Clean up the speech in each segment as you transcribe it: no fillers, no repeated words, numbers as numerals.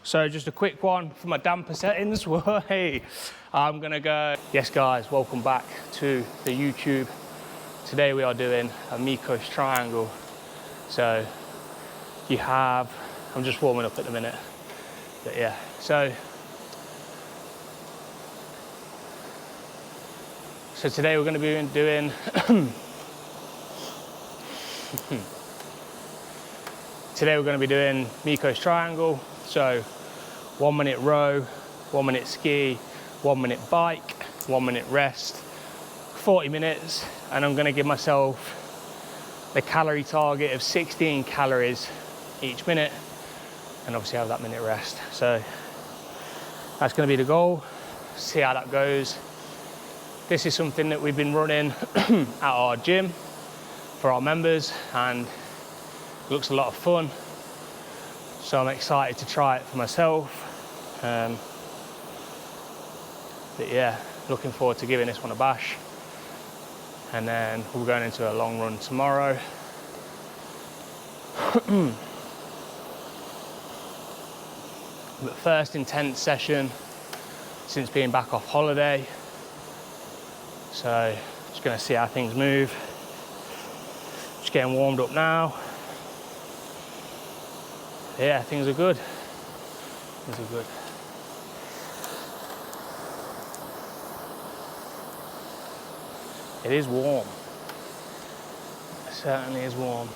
So just a quick one for my damper settings. Hey, I'm gonna go. Yes guys, welcome back to the YouTube. Today we are doing a MIKKOS triangle. So you have, I'm just warming up at the minute, but yeah. So today we're gonna be doing today we're going to be doing MIKKOS triangle. So 1 minute row, 1 minute ski, 1 minute bike, 1 minute rest, 40 minutes. And I'm going to give myself the calorie target of 16 calories each minute, and obviously have that minute rest. So that's going to be the goal. See how that goes. This is something that we've been running at our gym for our members, and it looks a lot of fun, so I'm excited to try it for myself. But yeah, looking forward to giving this one a bash. And then we're going into a long run tomorrow. But first intense session since being back off holiday. So just gonna see how things move. Just getting warmed up now. Yeah, things are good. Things are good. It is warm. It certainly is warm.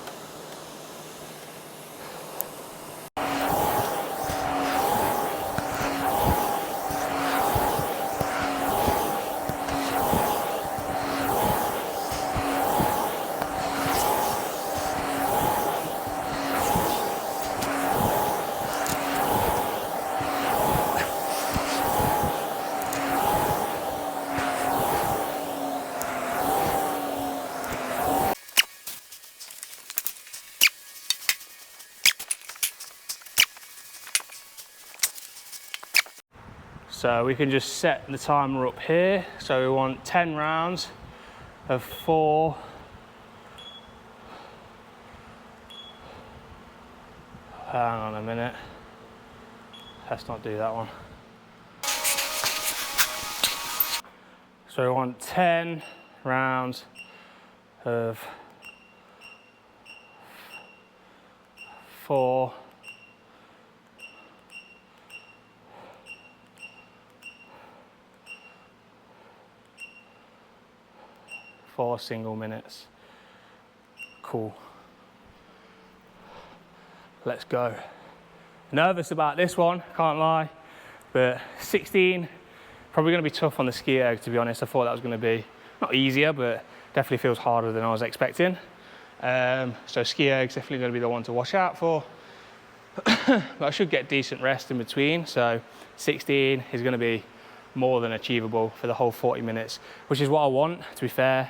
So we can just set the timer up here. So we want 10 rounds of 4. Hang on a minute. Let's not do that one. So we want 10 rounds of 4. Four single minutes. Cool. Let's go. Nervous about this one, can't lie, but 16, probably going to be tough on the ski erg, to be honest. I thought that was going to be not easier, but definitely feels harder than I was expecting. So ski erg's definitely going to be the one to watch out for. But I should get decent rest in between, so 16 is going to be more than achievable for the whole 40 minutes, which is what I want, to be fair.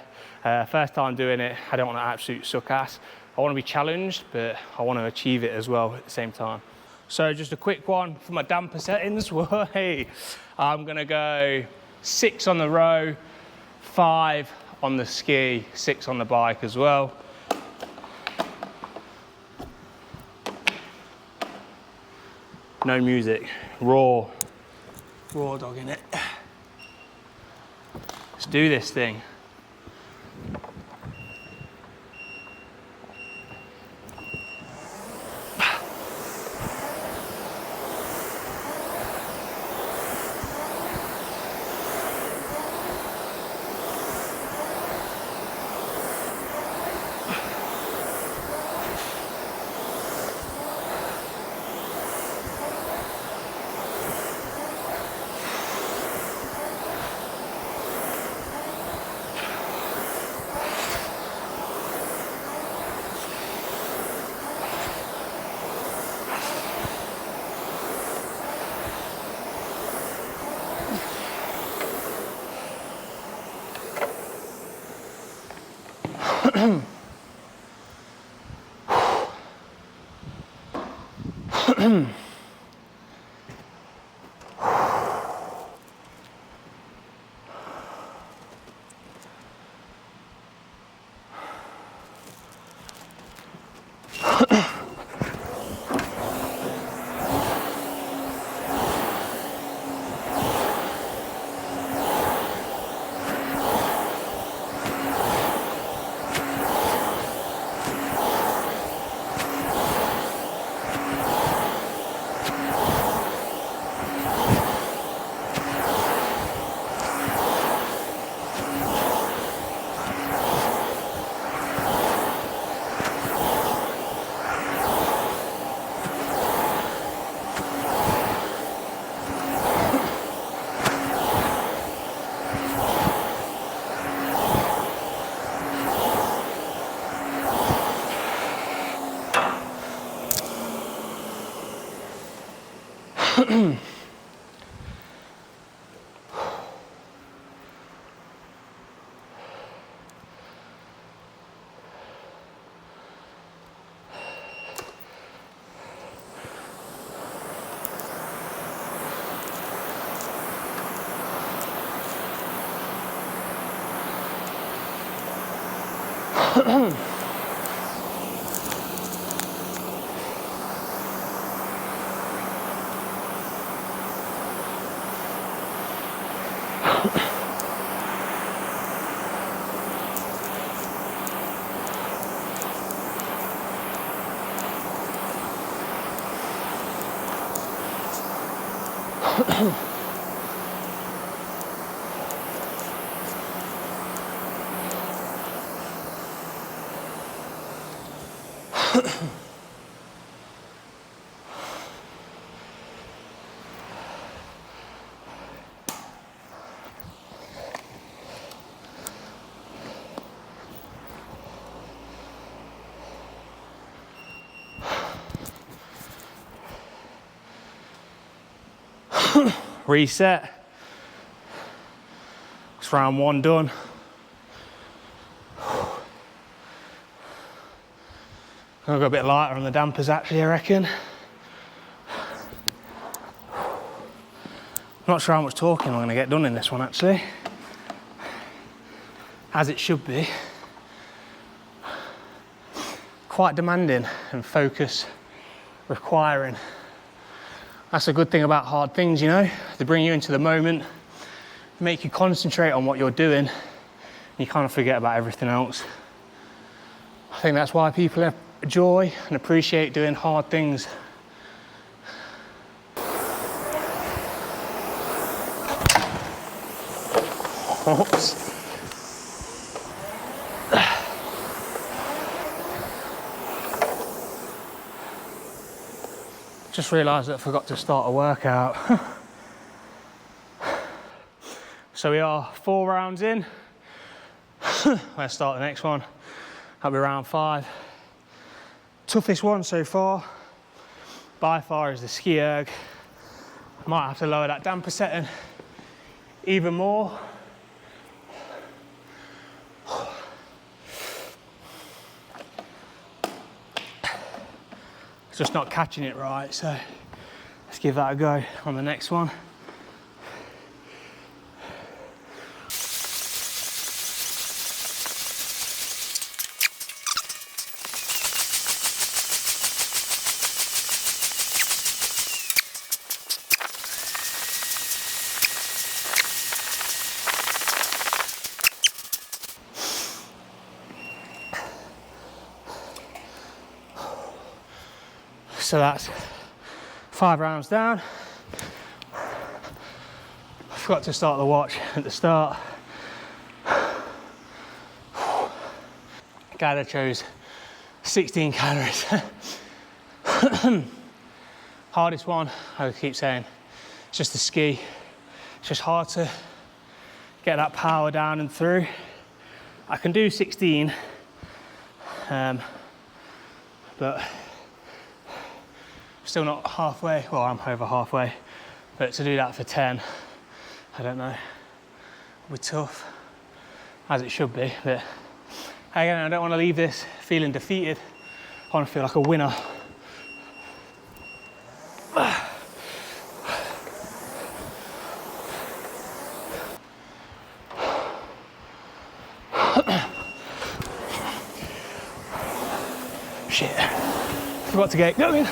First time doing it, I don't want to absolute suck ass. I want to be challenged, but I want to achieve it as well at the same time. So just a quick one for my damper settings. Hey, I'm gonna go 6 on the row, 5 on the ski, 6 on the bike as well. No music, raw dog in it. Let's do this thing. Reset. It's round 1 done. I'll go a bit lighter on the dampers actually, I reckon. Not sure how much talking I'm going to get done in this one actually. As it should be. Quite demanding and focus requiring. That's a good thing about hard things, you know. They bring you into the moment, make you concentrate on what you're doing, and you kind of forget about everything else. I think that's why people enjoy and appreciate doing hard things. Oops. Just realised that I forgot to start a workout. So we are 4 rounds in. Let's start the next one. That'll be round 5. Toughest one so far, by far, is the ski erg. Might have to lower that damper setting even more. It's just not catching it right, so let's give that a go on the next one. So that's 5 rounds down. I forgot to start the watch at the start. Glad I chose 16 calories. Hardest one, I keep saying, it's just the ski. It's just hard to get that power down and through. I can do 16, but still not halfway. Well, I'm over halfway, but to do that for 10, I don't know. It'll be tough, as it should be. But again, I don't want to leave this feeling defeated. I want to feel like a winner. Shit, forgot to get going.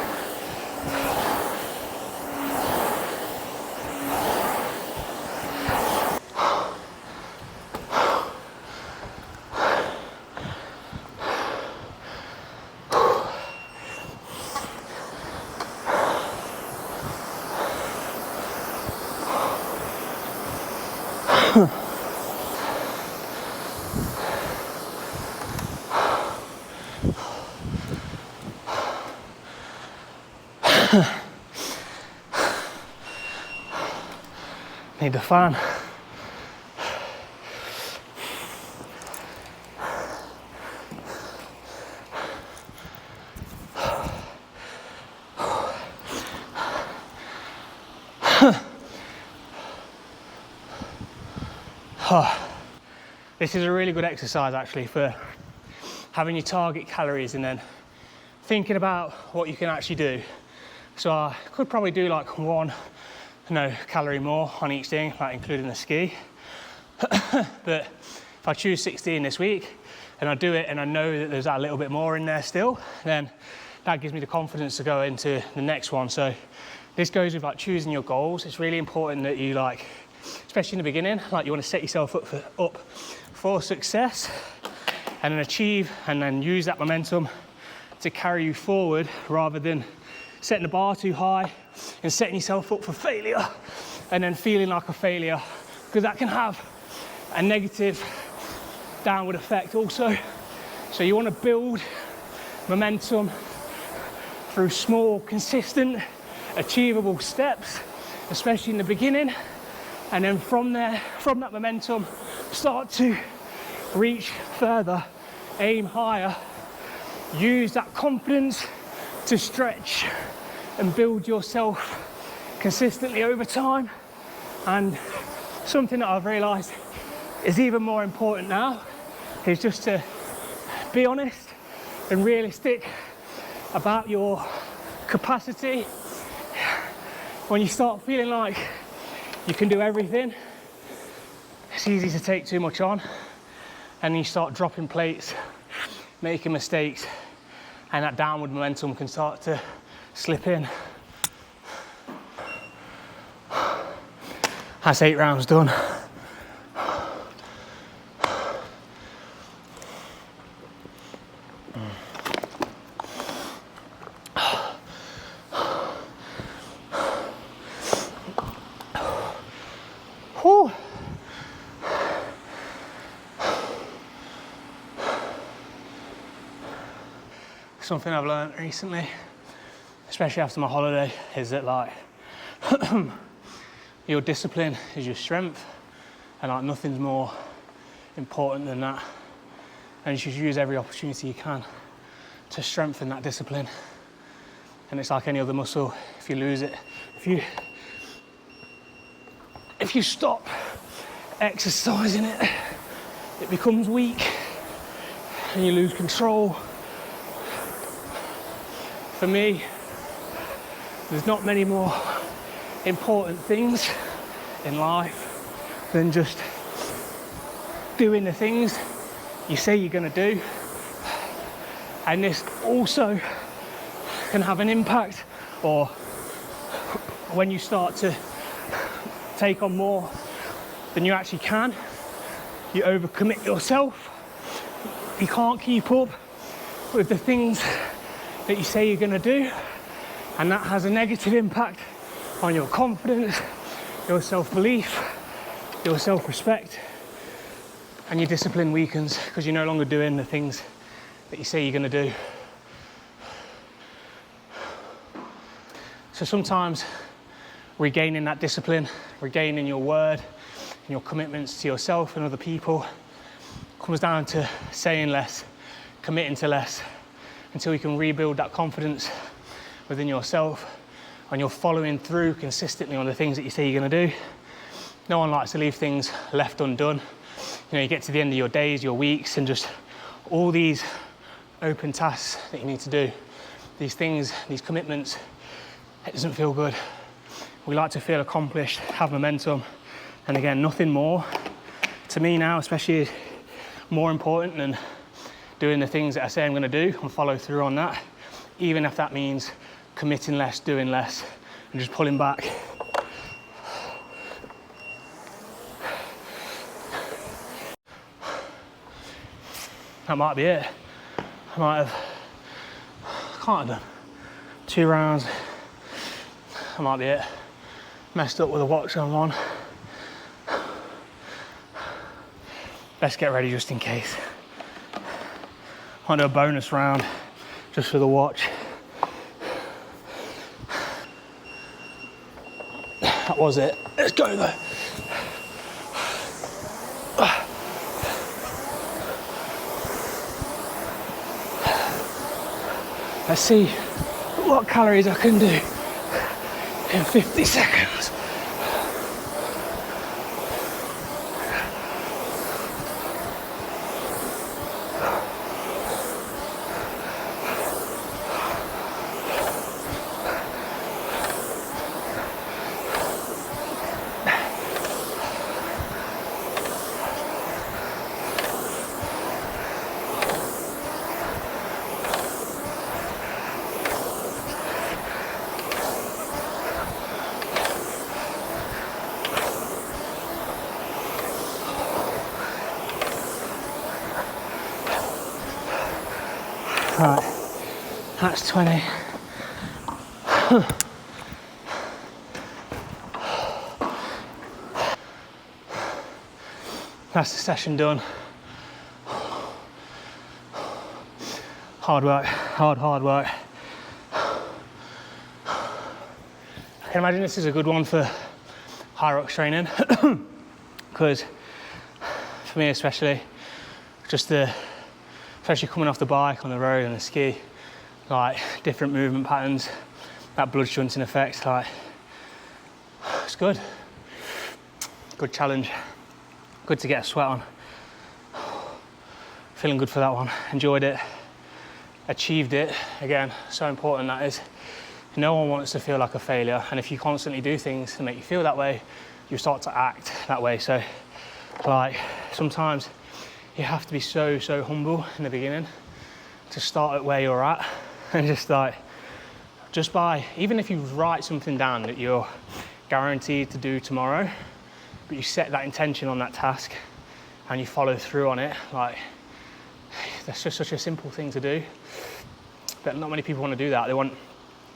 Need the fan. This is a really good exercise actually for having your target calories and then thinking about what you can actually do. So I could probably do like 1 calorie more on each thing, like including the ski. But if I choose 16 this week and I do it and I know that there's that little bit more in there still, then that gives me the confidence to go into the next one. So this goes with like choosing your goals. It's really important that you like, especially in the beginning, like you want to set yourself up for success and then achieve and then use that momentum to carry you forward rather than setting the bar too high and setting yourself up for failure and then feeling like a failure, because that can have a negative downward effect also. So you want to build momentum through small, consistent, achievable steps, especially in the beginning, and then from there, from that momentum, start to reach further, aim higher, use that confidence to stretch and build yourself consistently over time. And something that I've realized is even more important now is just to be honest and realistic about your capacity. When you start feeling like you can do everything, it's easy to take too much on and you start dropping plates, making mistakes, and that downward momentum can start to slip in. That's 8 rounds done. Whew. Something I've learned recently, especially after my holiday, is that like your discipline is your strength, and like nothing's more important than that. And you should use every opportunity you can to strengthen that discipline. And it's like any other muscle. If you lose it, if you stop exercising it, it becomes weak and you lose control. For me, there's not many more important things in life than just doing the things you say you're going to do. And this also can have an impact, or when you start to take on more than you actually can, you overcommit yourself. You can't keep up with the things that you say you're going to do, and that has a negative impact on your confidence, your self-belief, your self-respect, and your discipline weakens because you're no longer doing the things that you say you're going to do. So sometimes regaining that discipline, regaining your word and your commitments to yourself and other people comes down to saying less, committing to less, until you can rebuild that confidence within yourself and you're following through consistently on the things that you say you're going to do. No one likes to leave things left undone. You know, you get to the end of your days, your weeks, and just all these open tasks that you need to do, these things, these commitments, it doesn't feel good. We like to feel accomplished, have momentum, and again, nothing more to me now, especially more important than doing the things that I say I'm going to do and follow through on that, even if that means committing less, doing less, and just pulling back. That might be it. I can't have done 2 rounds. That might be it. Messed up with the watch on one. Let's get ready just in case. I'll do a bonus round just for the watch. That was it. Let's go though. Let's see what calories I can do in 50 seconds. That's 20. That's the session done. Hard work, hard work. I can imagine this is a good one for high rocks training because for me especially, especially coming off the bike on the road and the ski, like different movement patterns, that blood shunting effect, like it's good. Good challenge, good to get a sweat on. Feeling good for that one, enjoyed it, achieved it. Again, so important that is. No one wants to feel like a failure, and if you constantly do things to make you feel that way, you start to act that way. So like sometimes you have to be so humble in the beginning to start at where you're at, and just by even if you write something down that you're guaranteed to do tomorrow, but you set that intention on that task and you follow through on it, like that's just such a simple thing to do, but not many people want to do that. They want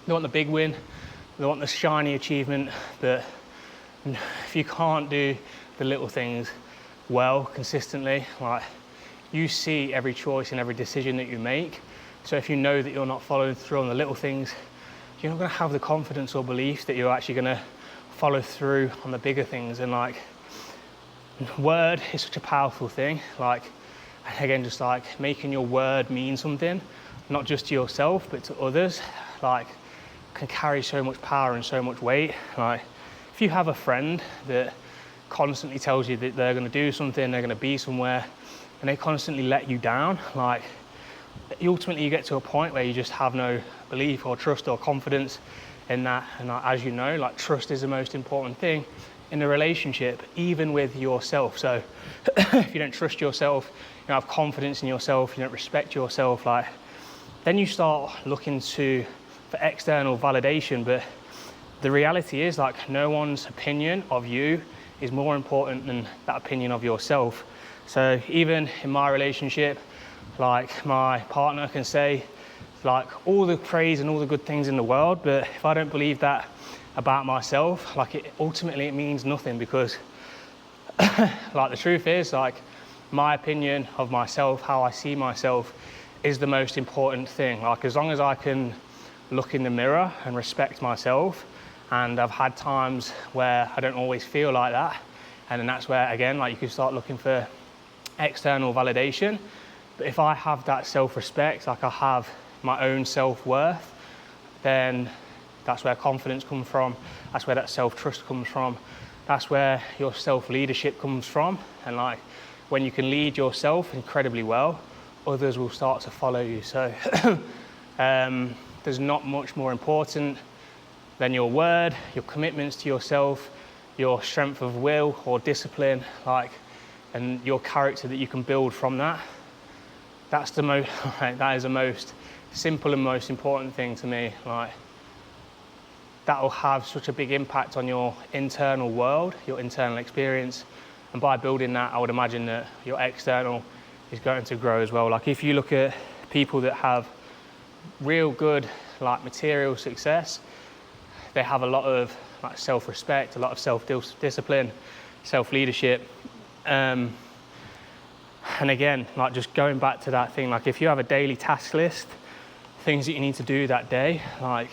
the big win, they want the shiny achievement, but if you can't do the little things well, consistently, like you see every choice and every decision that you make. So if you know that you're not following through on the little things, you're not going to have the confidence or belief that you're actually going to follow through on the bigger things. And like, word is such a powerful thing. Like, again, just like making your word mean something, not just to yourself, but to others, like can carry so much power and so much weight. Like if you have a friend that constantly tells you that they're going to do something, they're going to be somewhere, and they constantly let you down, like ultimately you get to a point where you just have no belief or trust or confidence in that. And as you know, like trust is the most important thing in a relationship, even with yourself. So if you don't trust yourself, you don't have confidence in yourself, you don't respect yourself, like then you start looking for external validation. But the reality is, like, no one's opinion of you is more important than that opinion of yourself. So even in my relationship, like my partner can say like all the praise and all the good things in the world, but if I don't believe that about myself, like ultimately it means nothing, because like the truth is, like my opinion of myself, how I see myself, is the most important thing. Like as long as I can look in the mirror and respect myself, and I've had times where I don't always feel like that, and then that's where again, like you can start looking for external validation. But if I have that self-respect, like I have my own self-worth, then that's where confidence comes from, that's where that self-trust comes from, that's where your self-leadership comes from. And like when you can lead yourself incredibly well, others will start to follow you. So there's not much more important than your word, your commitments to yourself, your strength of will or discipline, like, and your character that you can build from that. That's the most, like, that is the most simple and most important thing to me. Like, that will have such a big impact on your internal world, your internal experience. And by building that, I would imagine that your external is going to grow as well. Like if you look at people that have real good like material success, they have a lot of like self-respect, a lot of self-discipline, self-leadership. And again, like just going back to that thing, like if you have a daily task list, things that you need to do that day, like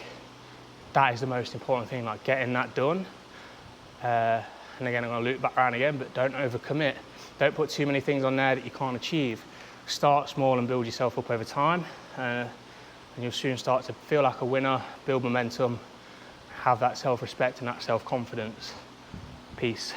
that is the most important thing, like getting that done. And again, I'm gonna loop back around again, but don't overcommit. Don't put too many things on there that you can't achieve. Start small and build yourself up over time. And you'll soon start to feel like a winner, build momentum, have that self-respect and that self-confidence. Peace.